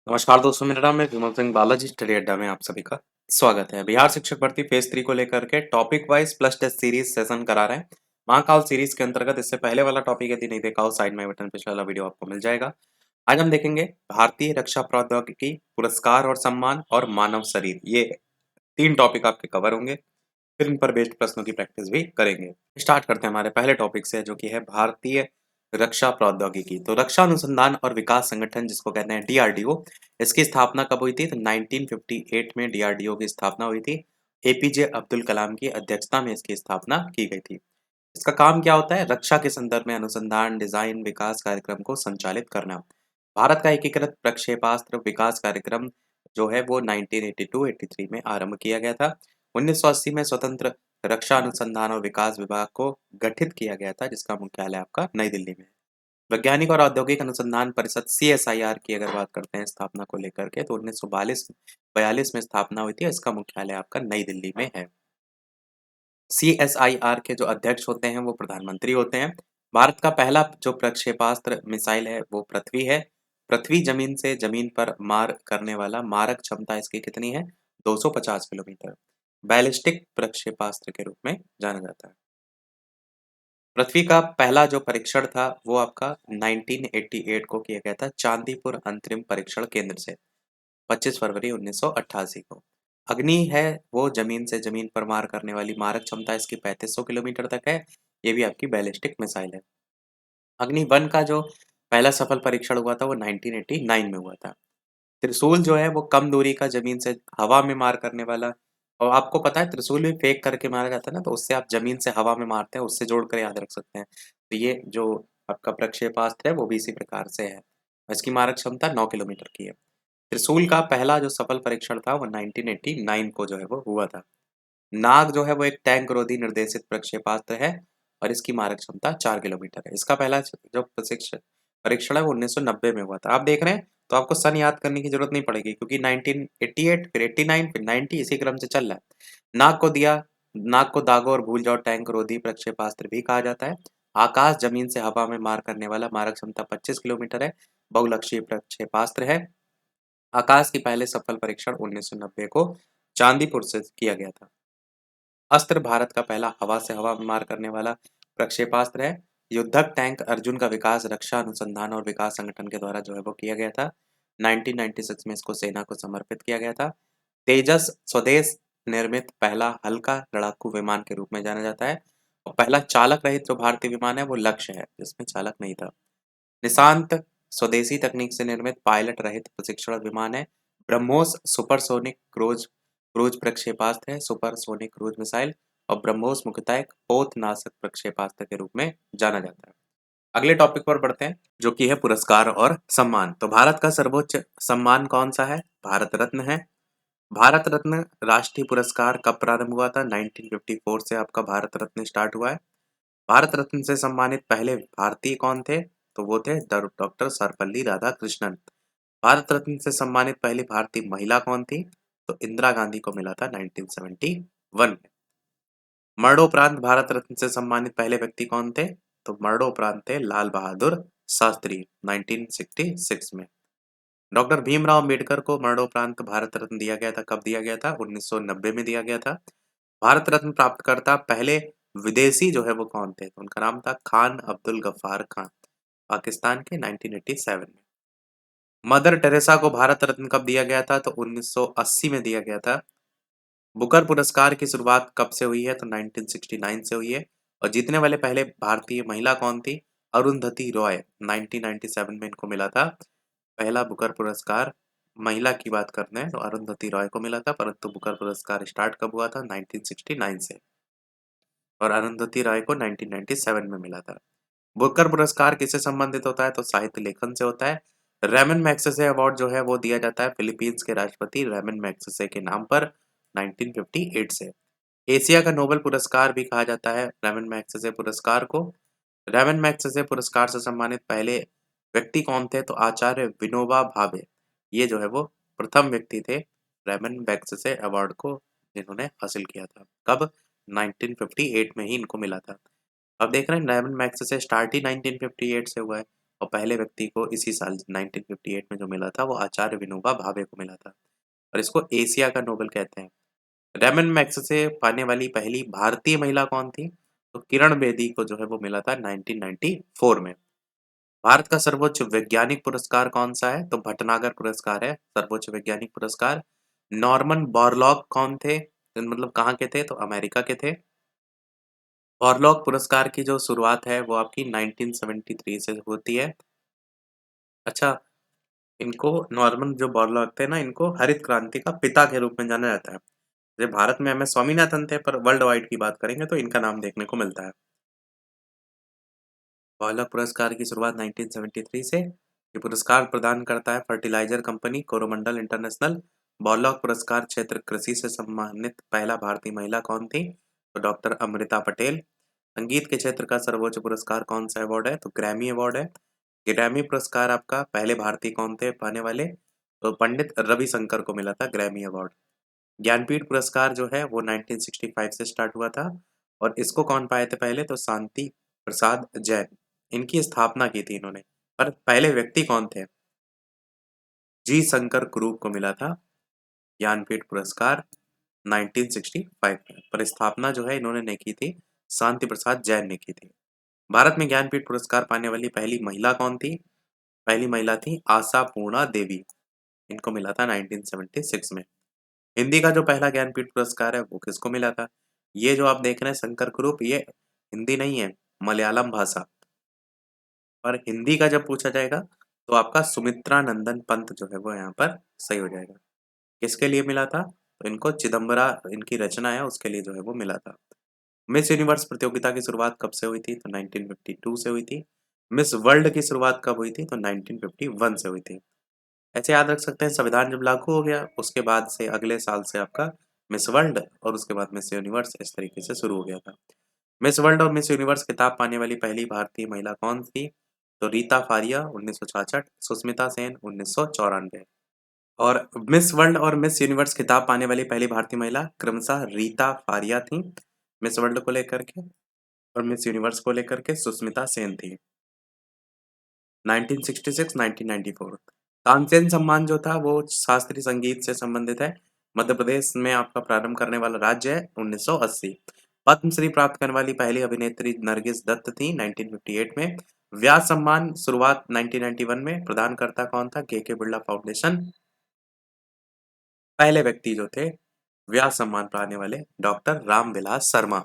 नमस्कार दोस्तों, मेरा नाम है विमल सिंह बालाजी। स्टडी अड्डा में आप सभी का स्वागत है। बिहार शिक्षक भर्ती फेज 3 को लेकर के topic wise plus test series session करा रहे हैं। महाकाल सीरीज के अंतर्गत इससे पहले वाला टॉपिक यदि नहीं देखा हो, साइड में बटन पे वाला वीडियो आपको मिल जाएगा। आज हम देखेंगे भारतीय रक्षा प्रौद्योगिकी पुरस्कार और सम्मान और मानव शरीर, ये 3 टॉपिक आपके कवर होंगे। फिर इन पर बेस्ड प्रश्नों की प्रैक्टिस भी करेंगे। स्टार्ट करते हैं हमारे पहले टॉपिक से, जो कि है भारतीय रक्षा प्रौद्योगिकी। तो रक्षा अनुसंधान और विकास संगठन, जिसको कहते हैं डीआरडीओ, इसकी स्थापना कब हुई थी? तो 1958 में डीआरडीओ की स्थापना हुई थी। एपीजे अब्दुल कलाम की अध्यक्षता में इसकी स्थापना की गई थी। इसका काम क्या होता है? रक्षा के संदर्भ में अनुसंधान, डिजाइन, विकास कार्यक्रम को संचालित करना। भारत का एकीकृत प्रक्षेपास्त्र विकास कार्यक्रम जो है वो 1982-83 में आरंभ किया गया था। 1980 में स्वतंत्र रक्षा अनुसंधान और विकास विभाग को गठित किया गया था, जिसका मुख्यालय आपका नई दिल्ली में है। वैज्ञानिक और औद्योगिक अनुसंधान परिषद सीएसआईआर की अगर बात करते हैं स्थापना को लेकर के, तो 1942 में स्थापना हुई थी। इसका मुख्यालय आपका नई दिल्ली में है। सीएसआईआर के जो अध्यक्ष होते हैं वो प्रधानमंत्री होते हैं। भारत का पहला जो प्रक्षेपास्त्र मिसाइल है वो पृथ्वी है। पृथ्वी जमीन से जमीन पर मार करने वाला मारक क्षमता इसकी कितनी है? 250 किलोमीटर। बैलिस्टिक प्रक्षेपास्त्र के रूप में जाना जाता है। पृथ्वी का पहला जो परीक्षण था वो आपका 1988 को किया गया था, चांदीपुर अंतरिम परीक्षण केंद्र से, 25 फरवरी 1988 को। अग्नि है वो जमीन से जमीन पर मार करने वाली मारक क्षमता इसकी 3500 किलोमीटर तक है। ये भी आपकी बैलिस्टिक मिसाइल है। अग्नि 1 का जो पहला सफल परीक्षण हुआ था वो 1989 में हुआ था। त्रिशूल जो है वो कम दूरी का जमीन से हवा में मार करने वाला, और आपको पता है त्रिशूल भी फेंक करके मारा जाता है ना, तो उससे आप जमीन से हवा में मारते हैं, उससे जोड़कर याद रख सकते हैं। तो ये जो आपका प्रक्षेपास्त्र है वो भी इसी प्रकार से है। इसकी मारक क्षमता 9 किलोमीटर की है। त्रिशूल का पहला जो सफल परीक्षण था वो 1989 को जो है वो हुआ था। नाग जो है वो एक टैंक रोधी निर्देशित प्रक्षेपास्त्र है, और इसकी मारक क्षमता 4 किलोमीटर है। इसका पहला जो प्रशिक्षण परीक्षण है वो 1990 में हुआ था। आप देख रहे हैं, तो आपको सन याद करने की जरूरत नहीं पड़ेगी, क्योंकि 1988 फिर 89 फिर 90 इसी क्रम से चल रहा है। नाग को दागो और भूल जाओ टैंक रोधी प्रक्षेपास्त्र भी कहा जाता है। आकाश जमीन से हवा में मार करने वाला, मारक क्षमता 25 किलोमीटर है, बहुलक्षीय प्रक्षेपास्त्र है। आकाश की पहले सफल परीक्षण 1990 को चांदीपुर से किया गया था। अस्त्र भारत का पहला हवा से हवा में मार करने वाला प्रक्षेपास्त्र है। युद्धक टैंक अर्जुन का विकास रक्षा अनुसंधान और विकास संगठन के द्वारा जो है वो किया गया था। 1996 में इसको सेना को समर्पित किया गया था। तेजस स्वदेश निर्मित पहला हल्का लड़ाकू विमान के रूप में जाना जाता है, और पहला चालक रहित जो भारतीय विमान है वो लक्ष्य है, जिसमें चालक नहीं था। निशांत स्वदेशी तकनीक से निर्मित पायलट रहित प्रशिक्षण विमान है। ब्रह्मोस सुपरसोनिक क्रूज क्रूज प्रक्षेपास्त्र है, सुपरसोनिक क्रूज मिसाइल। और ब्रह्मोस मुख्यतः एक पोतनाशक प्रक्षेपास्त्र के रूप में जाना जाता है। अगले टॉपिक पर बढ़ते हैं, जो कि है पुरस्कार और सम्मान। तो भारत का सर्वोच्च सम्मान कौन सा है? भारत रत्न है। भारत रत्न राष्ट्रीय पुरस्कार कब प्रारंभ हुआ था? 1954 से आपका भारत रत्न स्टार्ट हुआ है। भारत रत्न से सम्मानित पहले भारतीय कौन थे? तो वो थे डॉक्टर सर्वपल्ली राधाकृष्णन। भारत रत्न से सम्मानित पहली भारतीय महिला कौन थी? तो इंदिरा गांधी को मिला था 1971 में। मरणोपरांत भारत रत्न से सम्मानित पहले व्यक्ति कौन थे? तो मरणोपरांत थे लाल बहादुर शास्त्री, 1966 में। डॉक्टर भीमराव अंबेडकर को मरणोपरांत भारत रत्न दिया गया था। कब दिया गया था? 1990 में दिया गया था। भारत रत्न प्राप्तकर्ता पहले विदेशी जो है वो कौन थे? तो उनका नाम था खान अब्दुल गफ्फार खान, पाकिस्तान के 1987 में। मदर टेरेसा को भारत रत्न कब दिया गया था? तो 1980 में दिया गया था। बुकर पुरस्कार की शुरुआत कब से हुई है? तो 1969 से हुई है। और जीतने वाले पहले भारतीय महिला कौन थी? अरुंधति रॉय, 1997 में इनको मिला था पहला बुकर पुरस्कार। महिला की बात करते हैं तो अरुंधति रॉय को मिला था, परंतु बुकर पुरस्कार स्टार्ट कब हुआ था? 1969 से, और अरुंधति रॉय को 1997 में मिला था। बुकर पुरस्कार किससे संबंधित होता है? तो साहित्य लेखन से होता है। रेमन मैग्सेसे अवार्ड जो है वो दिया जाता है फिलीपींस के राष्ट्रपति रेमन मैग्सेसे के नाम पर 1958 से। एशिया का नोबेल पुरस्कार भी कहा जाता है रेमन मैग्सेसे पुरस्कार को। रेमन मैग्सेसे पुरस्कार से सम्मानित पहले व्यक्ति कौन थे? तो आचार्य विनोबा भावे, ये जो है वो प्रथम व्यक्ति थे रेमन मैग्सेसे अवार्ड को जिन्होंने हासिल किया था। कब? 1958 में ही इनको मिला था। अब देख रहे हैं रेमन मैग्सेसे स्टार्ट ही 1958 से हुआ है, और पहले व्यक्ति को इसी साल 1958 में जो मिला था वो आचार्य विनोबा भावे को मिला था और इसको एशिया का नोबेल कहते हैं। रेमन मैग्सेसे से पाने वाली पहली भारतीय महिला कौन थी? तो किरण बेदी को जो है वो मिला था 1994 में। भारत का सर्वोच्च वैज्ञानिक पुरस्कार कौन-सा है? तो भटनागर पुरस्कार है सर्वोच्च वैज्ञानिक पुरस्कार। नॉर्मन बोरलॉग कौन थे? मतलब कहाँ के थे? तो अमेरिका के थे। बोरलॉग पुरस्कार की जो शुरुआत है वो आपकी 1973 से होती है। अच्छा, इनको नॉर्मन जो बोरलॉग थे ना, इनको हरित क्रांति का पिता के रूप में जाना जाता है। जैसे भारत में एम.एस. स्वामीनाथन थे, पर वर्ल्ड वाइड की बात करेंगे तो इनका नाम देखने को मिलता है। बोरलॉग पुरस्कार की शुरुआत 1973 से। ये पुरस्कार प्रदान करता है fertiliser company Coromandel International. Borlaug पुरस्कार क्षेत्र कृषि से सम्मानित पहला भारतीय महिला कौन थी? तो डॉक्टर अमृता पटेल। संगीत के क्षेत्र का सर्वोच्च पुरस्कार कौन सा अवार्ड है? तो ग्रैमी अवार्ड है। ग्रैमी पुरस्कार आपका पहले भारतीय कौन थे पाने वाले? तो पंडित रविशंकर को मिला था ग्रैमी अवार्ड। ज्ञानपीठ पुरस्कार जो है वो 1965 से स्टार्ट हुआ था और इसको कौन पाए थे पहले? तो शांति प्रसाद जैन। इनकी स्थापना की थी इन्होंने, पर पहले व्यक्ति कौन थे? जी शंकर कुरूप को मिला था ज्ञानपीठ पुरस्कार 1965 में, पर स्थापना जो है इन्होंने नहीं की थी, शांति प्रसाद जैन ने की थी। भारत में ज्ञानपीठ पुरस्कार पाने वाली पहली महिला कौन थी? पहली महिला थी आशा पूर्णा देवी। इनको मिला था 1976 में। हिंदी का जो पहला ज्ञानपीठ पुरस्कार है वो किसको मिला था? ये जो आप देख रहे हैं शंकर कुरूप, ये हिंदी नहीं है, मलयालम भाषा। और हिंदी का जब पूछा जाएगा तो आपका सुमित्रा नंदन पंत जो है वो यहाँ पर सही हो जाएगा। किसके लिए मिला था? तो इनको चिदम्बरा, इनकी रचना है उसके लिए जो है वो मिला था। मिस यूनिवर्स प्रतियोगिता की शुरुआत कब से हुई थी? तो 1952 से हुई थी। मिस वर्ल्ड की शुरुआत कब हुई थी? तो 1951 से हुई थी। ऐसे याद रख सकते हैं, संविधान जब लागू हो गया उसके बाद से अगले साल से आपका मिस वर्ल्ड और उसके बाद मिस यूनिवर्स इस तरीके से शुरू हो गया था। मिस वर्ल्ड और मिस यूनिवर्स खिताब पाने वाली पहली भारतीय महिला कौन थी? तो रीता फारिया 1966, सुष्मिता सेन 1994। और मिस वर्ल्ड और मिस यूनिवर्स खिताब पाने वाली पहली भारतीय महिला क्रमशः रीता फारिया थी मिस वर्ल्ड को लेकर के, और मिस यूनिवर्स को लेकर के सुष्मिता सेन थी 1966 1994। तानसेन सम्मान जो था वो शास्त्रीय संगीत से संबंधित है। मध्य प्रदेश में आपका प्रारंभ करने वाला राज्य है 1980। पद्मश्री प्राप्त करने वाली पहली अभिनेत्री नरगिस दत्त थी 1958 में। व्यास सम्मान शुरुआत 1991 में। प्रदानकर्ता कौन था? के बिरला फाउंडेशन। पहले व्यक्ति जो थे व्यास सम्मान पाने वाले डॉक्टर रामविलास शर्मा।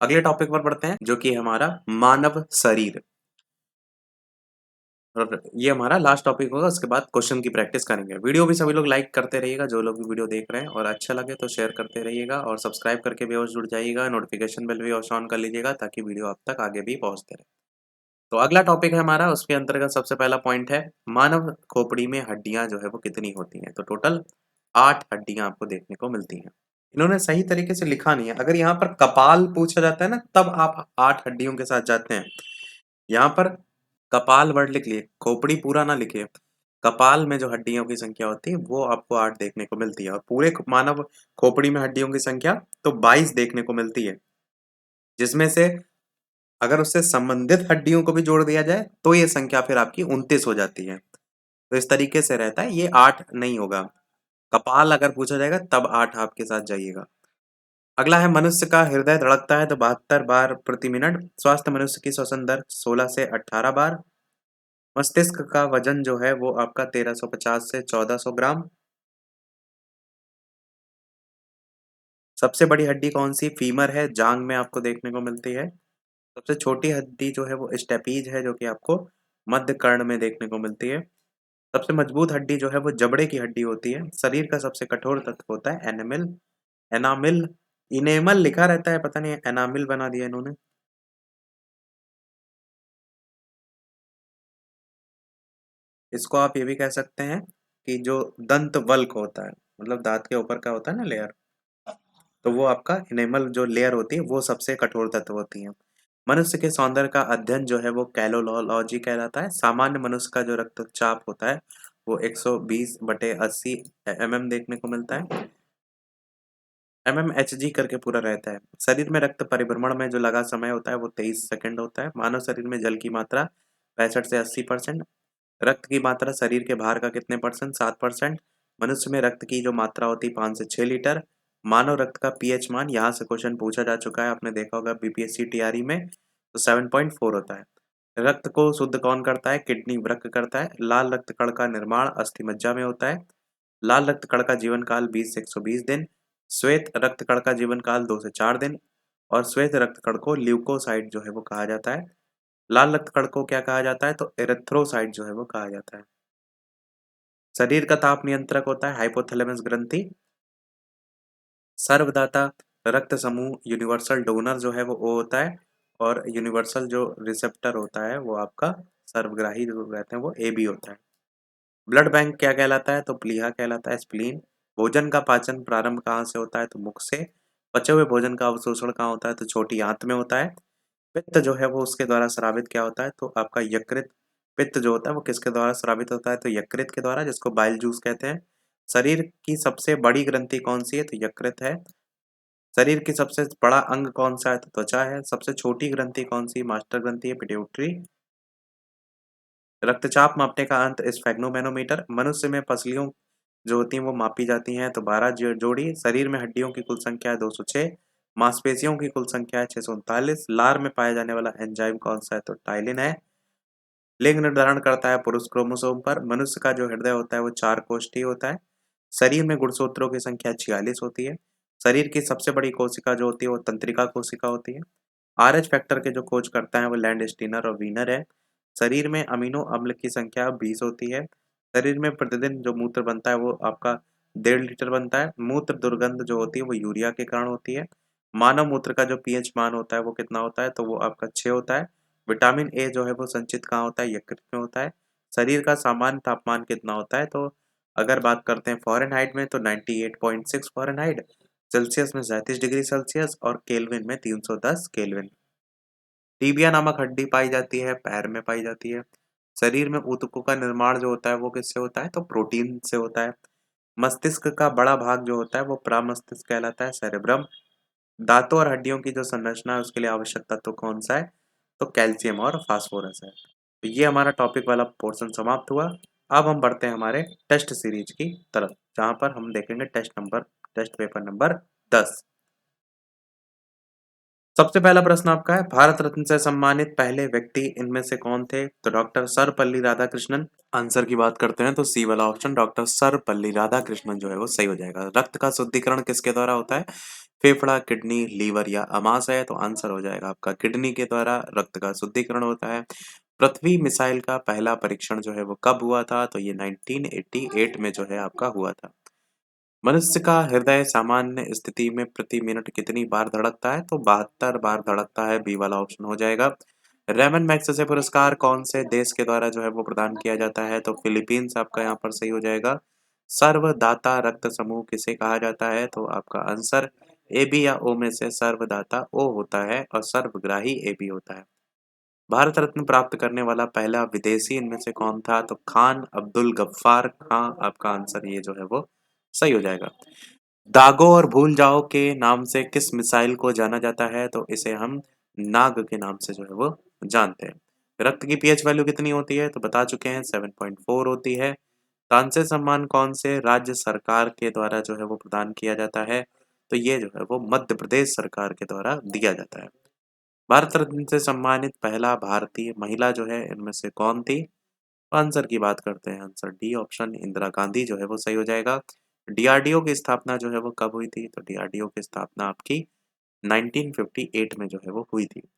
अगले टॉपिक पर बढ़ते हैं जो कि हमारा मानव शरीर, और ये हमारा लास्ट टॉपिक होगा। उसके बाद क्वेश्चन की प्रैक्टिस करेंगे। वीडियो भी सभी लोग लाइक करते रहिएगा, जो लोग भी वीडियो देख रहे हैं, और अच्छा लगे तो शेयर करते रहिएगा और सब्सक्राइब करके भी और जुड़ जाइएगा। नोटिफिकेशन बेल भी ऑन कर लीजिएगा ताकि वीडियो आप तक आगे भी पहुंचते रहे। तो अगला टॉपिक है हमारा, उसके अंतर्गत सबसे पहला पॉइंट है मानव खोपड़ी में हड्डियां जो है वो कितनी होती हैं? तो टोटल 8 हड्डियां आपको देखने को मिलती हैं। इन्होंने सही तरीके से लिखा नहीं है। अगर यहाँ पर कपाल पूछा जाता है ना, तब आप 8 हड्डियों के साथ जाते हैं। यहाँ पर कपाल वर्ड लिख लिए, खोपड़ी पूरा ना लिखिए। कपाल में जो हड्डियों की संख्या होती है वो आपको 8 देखने को मिलती है, और पूरे मानव खोपड़ी में हड्डियों की संख्या तो 22 देखने को मिलती है, जिसमें से अगर उससे संबंधित हड्डियों को भी जोड़ दिया जाए तो ये संख्या फिर आपकी 29 हो जाती है। तो इस तरीके से रहता है, ये 8 नहीं होगा। कपाल अगर पूछा जाएगा तब 8 आपके साथ जाइएगा। अगला है मनुष्य का हृदय धड़कता है तो 72 बार प्रति मिनट। स्वस्थ मनुष्य की श्वसन दर 16 से 18 बार। मस्तिष्क का वजन जो है वो आपका 1350 से 1400 ग्राम। सबसे बड़ी हड्डी कौन सी? फीमर है, जांग में आपको देखने को मिलती है। सबसे छोटी हड्डी जो है वो स्टेपीज है, जो कि आपको मध्य कर्ण में देखने को मिलती है। सबसे मजबूत हड्डी जो है वो जबड़े की हड्डी होती है। शरीर का सबसे कठोर तत्व होता है एनामिल। एनामिल, इनेमल लिखा रहता है, पता नहीं एनामिल बना दिया इन्होंने। इसको आप ये भी कह सकते हैं कि जो दंत वल्क होता है, मतलब दांत के ऊपर का होता है ना लेयर, तो वो आपका इनेमल जो लेयर होती है वो सबसे कठोर तत्व होती है। मनुष्य के सौंदर्य का अध्ययन जो है वो कैलोलॉजी कहलाता है। सामान्य मनुष्य का जो रक्तचाप होता है वो 120/80 mm देखने को मिलता है। mmHg करके पूरा रहता है। शरीर में रक्त परिभ्रमण में जो लगा समय होता है वो 23 सेकंड होता है। मानव शरीर में जल की मात्रा 65 से 80%। रक्त की मात्रा शरीर के भार का कितने परसेंट? 7%। मनुष्य में रक्त की जो मात्रा होती है 5 से 6 लीटर। मानव रक्त का पीएच मान, यहाँ से क्वेश्चन पूछा जा चुका है, आपने देखा होगा बीपीएससी टीआरई में, तो 7.4 होता है। रक्त को शुद्ध कौन करता है? किडनी वृक्क करता है। लाल रक्त कण का निर्माण अस्थि मज्जा में होता है। लाल रक्त कण का जीवन काल 20 से 120 दिन। श्वेत रक्त कण का जीवन काल 2 से 4 दिन। और श्वेत रक्त कण को ल्यूकोसाइट जो है वो कहा जाता है। लाल रक्त कण को क्या कहा जाता है? तो एरिथ्रोसाइट जो है वो कहा जाता है। शरीर का ताप नियंत्रक होता है हाइपोथैलेमस ग्रंथि। सर्वदाता रक्त समूह यूनिवर्सल डोनर जो है वो ओ होता है। और यूनिवर्सल जो रिसेप्टर होता है वो आपका सर्वग्राही जो रहते हैं वो ए बी होता है। ब्लड बैंक क्या कहलाता है? तो प्लीहा कहलाता है, स्प्लीन। भोजन का पाचन प्रारंभ कहाँ से होता है? तो मुख से। पचे हुए भोजन का अवशोषण कहाँ होता है? तो छोटी आंत में होता है। पित्त जो है वो उसके द्वारा स्रावित क्या होता है? तो आपका यकृत। पित्त जो होता है वो किसके द्वारा स्रावित होता है? तो यकृत के द्वारा, जिसको बाइल जूस कहते हैं। शरीर की सबसे बड़ी ग्रंथि कौन सी है? तो यकृत है। शरीर की सबसे बड़ा अंग कौन सा है? तो त्वचा है। सबसे छोटी ग्रंथि कौन सी? मास्टर ग्रंथि है, पिट्यूटरी। रक्तचाप मापने का अंत स्फेग्नोमेनोमीटर। मनुष्य में पसलियों जो होती हैं वो मापी जाती हैं तो 12 जोड़ी। शरीर में हड्डियों की कुल संख्या है 206। मांसपेशियों की कुल संख्या है 639। लार में पाया जाने वाला एंजाइम कौन सा है? तो टाइलिन है। लिंग निर्धारण करता है पुरुष क्रोमोसोम पर। मनुष्य का जो हृदय होता है वो 4 कोष्ठीय होता है। शरीर में गुणसूत्रों की संख्या 46 होती है। शरीर की सबसे बड़ी कोशिका जो होती है वो तंत्रिका कोशिका होती है। आरएच फैक्टर के जो खोज करता है वो लैंड स्टीनर और वीनर है। शरीर में अमीनो अम्ल की संख्या 20 होती है। शरीर में प्रतिदिन जो मूत्र बनता है वो आपका 1.5 लीटर बनता है। मूत्र दुर्गंध जो होती है वो यूरिया के कारण होती है। मानव मूत्र का जो पीएच मान होता है वो कितना होता है? तो वो आपका 6 होता है। विटामिन ए जो है वो संचित कहाँ होता है? यकृत में होता है। शरीर का सामान्य तापमान कितना होता है? तो अगर बात करते हैं फ़ारेनहाइट में तो 98.6 फ़ारेनहाइट, सेल्सियस में 37 डिग्री सेल्सियस और केल्विन में 310 केल्विन। टीबिया नामक हड्डी पाई जाती है पैर में पाई जाती है। शरीर में ऊतकों का निर्माण जो होता है वो किससे होता है? तो प्रोटीन से होता है। मस्तिष्क का बड़ा भाग जो होता है वो प्रमस्तिष्क कहलाता है, सेरेब्रम। दांतों और हड्डियों की जो संरचना है उसके लिए आवश्यक तत्व कौन सा है? तो कैल्शियम और फास्फोरस है। तो ये हमारा टॉपिक वाला पोर्शन समाप्त हुआ। अब हम बढ़ते हैं हमारे टेस्ट सीरीज की तरफ, जहां पर हम देखेंगे टेस्ट पेपर नंबर 10। सबसे पहला प्रश्न आपका है, भारत रत्न से सम्मानित पहले व्यक्ति इनमें से कौन थे? तो डॉक्टर सर्वपल्ली राधाकृष्णन। आंसर की बात करते हैं तो सी वाला ऑप्शन डॉक्टर सर्वपल्ली राधाकृष्णन जो है वो सही हो जाएगा। रक्त का शुद्धिकरण किसके द्वारा होता है? फेफड़ा, किडनी, लीवर या आमाशय? तो आंसर हो जाएगा आपका किडनी के द्वारा रक्त का शुद्धिकरण होता है। पृथ्वी मिसाइल का पहला परीक्षण जो है वो कब हुआ था? तो ये 1988 में जो है आपका हुआ था। मनुष्य का हृदय सामान्य स्थिति में प्रति मिनट कितनी बार धड़कता है? तो 72 बार धड़कता है, बी वाला ऑप्शन हो जाएगा। रेमन मैग्सेसे पुरस्कार कौन से देश के द्वारा जो है वो प्रदान किया जाता है? तो फिलीपींस आपका यहाँ पर सही हो जाएगा। सर्वदाता रक्त समूह किसे कहा जाता है? तो आपका आंसर ए बी या ओ में से सर्वदाता ओ होता है और सर्वग्राही ए बी होता है। भारत रत्न प्राप्त करने वाला पहला विदेशी इनमें से कौन था? तो खान अब्दुल गफ्फार खां आपका आंसर ये जो है वो सही हो जाएगा। दागो और भूल जाओ के नाम से किस मिसाइल को जाना जाता है? तो इसे हम नाग के नाम से जो है वो जानते हैं। रक्त की पीएच वैल्यू कितनी होती है? तो बता चुके हैं 7.4 होती है। तानसेन सम्मान कौन से राज्य सरकार के द्वारा जो है वो प्रदान किया जाता है? तो ये जो है वो मध्य प्रदेश सरकार के द्वारा दिया जाता है। भारत रत्न से सम्मानित पहला भारतीय महिला जो है इनमें से कौन थी? आंसर की बात करते हैं, answer D option Indira Gandhi जो है वो सही हो जाएगा। डीआरडीओ की स्थापना जो है वो कब हुई थी? तो डीआरडीओ की स्थापना आपकी 1958 में जो है वो हुई थी।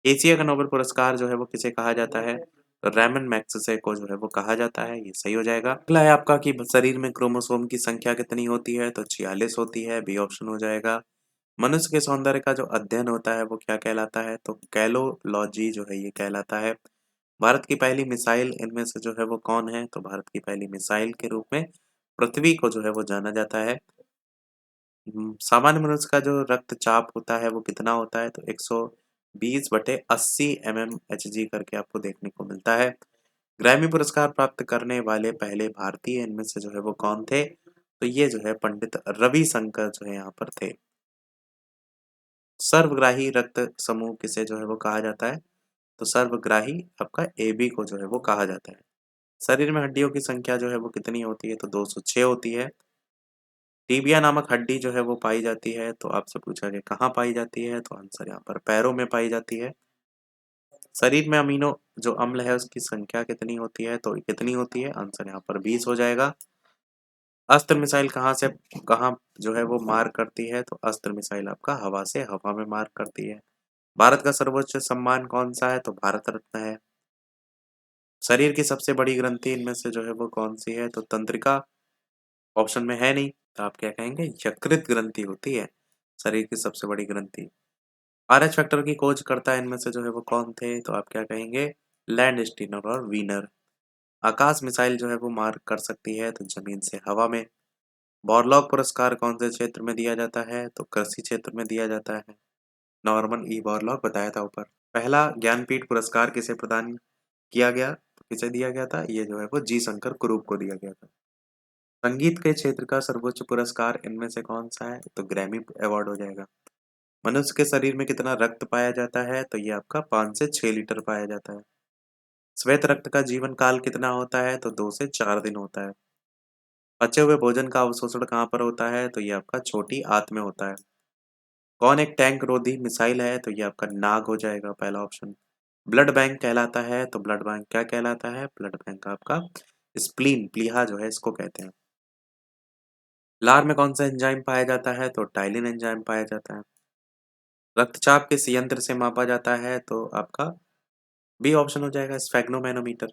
एशिया का नोबेल पुरस्कार जो है वो किसे कहा जाता है? तो रैमन मैग्सेसे को जो है वो कहा जाता है, ये सही हो जाएगा। अगला है आपका कि शरीर में क्रोमोसोम की संख्या कितनी होती है? तो 46 होती है, बी ऑप्शन हो जाएगा। मनुष्य के सौंदर्य का जो अध्ययन होता है वो क्या कहलाता है? तो कैलोलॉजी जो है ये कहलाता है। भारत की पहली मिसाइल इनमें से जो है वो कौन है? तो भारत की पहली मिसाइल के रूप में पृथ्वी को जो है वो जाना जाता है। सामान्य मनुष्य का जो रक्तचाप होता है वो कितना होता है? तो 120/80 mmHg करके आपको देखने को मिलता है। ग्रैमी पुरस्कार प्राप्त करने वाले पहले भारतीय इनमें से जो है वो कौन थे? तो ये जो है पंडित रविशंकर जो है यहाँ पर थे। सर्वग्राही रक्त समूह किसे जो है वो कहा जाता है? तो सर्वग्राही आपका AB को जो है वो कहा जाता है। शरीर में हड्डियों की संख्या जो है वो कितनी होती है? तो 206 होती है। टिबिया नामक हड्डी जो है वो पाई जाती है, तो आपसे पूछा गया कहाँ पाई जाती है? तो आंसर यहाँ पर पैरों में पाई जाती है। शरीर में अमीनो जो अम्ल है उसकी संख्या कितनी होती है? तो कितनी होती है? आंसर यहाँ पर 20 हो जाएगा। अस्त्र मिसाइल कहाँ से कहाँ जो है वो मार करती है? तो अस्त्र मिसाइल आपका हवा से हवा में मार करती है। भारत का सर्वोच्च सम्मान कौन सा है? तो भारत रत्न है। शरीर की सबसे बड़ी ग्रंथि इनमें से जो है वो कौन सी है? तो तंत्रिका ऑप्शन में है नहीं, तो आप क्या कहेंगे? यकृत ग्रंथि होती है शरीर की सबसे बड़ी ग्रंथि। RH फैक्टर की खोज करता है इनमें से जो है वो कौन थे? तो आप क्या कहेंगे? लैंडस्टीनर और वीनर। आकाश मिसाइल जो है वो मार कर सकती है तो जमीन से हवा में। बॉरलॉग पुरस्कार कौन से क्षेत्र में दिया जाता है? तो कृषि क्षेत्र में दिया जाता है। नॉर्मन ई बॉरलॉग बताया था ऊपर। पहला ज्ञानपीठ पुरस्कार किसे प्रदान किया गया? तो किसे दिया गया था? ये जो है वो जी शंकर कुरूप को दिया गया था। संगीत के क्षेत्र का सर्वोच्च पुरस्कार इनमें से कौन सा है? तो ग्रैमी अवार्ड हो जाएगा। मनुष्य के शरीर में कितना रक्त पाया जाता है? तो ये आपका 5 से 6 लीटर पाया जाता है। श्वेत रक्त का जीवन काल कितना होता है? तो 2 से 4 दिन होता है। बचे हुए भोजन का अवशोषण कहाँ पर होता है? तो ये आपका छोटी आंत में होता है। कौन एक टैंक रोधी मिसाइल है? तो ये आपका नाग हो जाएगा पहला ऑप्शन। ब्लड बैंक कहलाता है, तो ब्लड बैंक क्या कहलाता है? ब्लड बैंक आपका स्प्लीन प्लीहा जो है इसको कहते हैं। लार में कौन सा एंजाइम पाया जाता है? तो टाइलिन एंजाइम पाया जाता है। रक्तचाप किस यंत्र से मापा जाता है? तो आपका बी ऑप्शन हो जाएगा स्फेग्नोमेनोमीटर।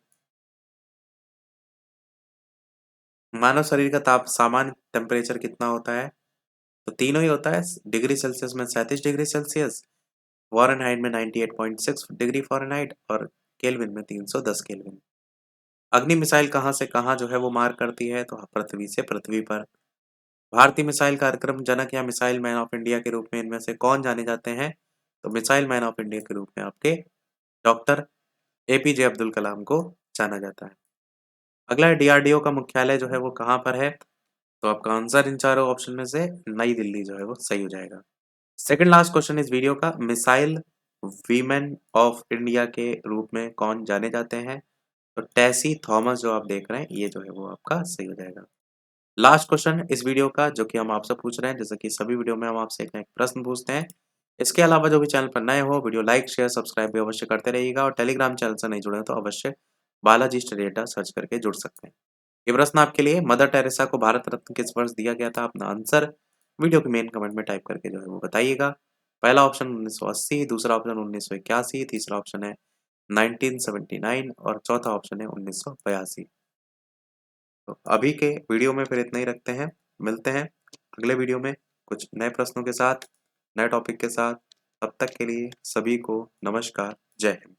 मानव शरीर का ताप सामान्य टेम्परेचर कितना होता है? तो तीनों ही होता है। डिग्री सेल्सियस में 37 डिग्री सेल्सियस, फ़ारेनहाइट में 98.6 डिग्री फ़ारेनहाइट और केल्विन में 310 केल्विन। अग्नि मिसाइल कहाँ से कहाँ जो है वो मार करती है? तो पृथ्वी से पृथ्वी पर। भारतीय मिसाइल कार्यक्रम जनक या मिसाइल मैन ऑफ इंडिया के रूप में इनमें से कौन जाने जाते हैं? तो मिसाइल मैन ऑफ इंडिया के रूप में आपके डॉक्टर APJ अब्दुल कलाम को जाना जाता है। अगला है DRDO का मुख्यालय जो है वो कहाँ पर है? तो आपका आंसर इन चारों ऑप्शन में से नई दिल्ली जो है वो सही हो जाएगा। सेकंड लास्ट क्वेश्चन इस वीडियो का, मिसाइल वीमेन ऑफ इंडिया के रूप में कौन जाने जाते हैं? तो टेसी थॉमस जो आप देख रहे हैं ये जो है वो आपका सही हो जाएगा। लास्ट क्वेश्चन इस वीडियो का जो कि हम आपसे पूछ रहे हैं, जैसे कि सभी वीडियो में हम आपसे एक ना एक प्रश्न पूछते हैं। इसके अलावा जो भी चैनल पर नए हो वीडियो लाइक शेयर सब्सक्राइब भी अवश्य करते रहिएगा और टेलीग्राम चैनल से नहीं जुड़े हो तो अवश्य बालाजी स्टडी अड्डा सर्च करके जुड़ सकते हैं। ये प्रश्न आपके लिए, मदर टेरेसा को भारत रत्न किस वर्ष दिया गया था? अपना आंसर वीडियो के मेन कमेंट में टाइप करके जो है वो बताइएगा। पहला ऑप्शन 1980, दूसरा ऑप्शन 1981, तीसरा ऑप्शन है 1979 और चौथा ऑप्शन है 1982। तो अभी के वीडियो में फिर इतना ही रखते हैं। मिलते हैं अगले वीडियो में कुछ नए प्रश्नों के साथ, नए टॉपिक के साथ। तब तक के लिए सभी को नमस्कार, जय हिंद।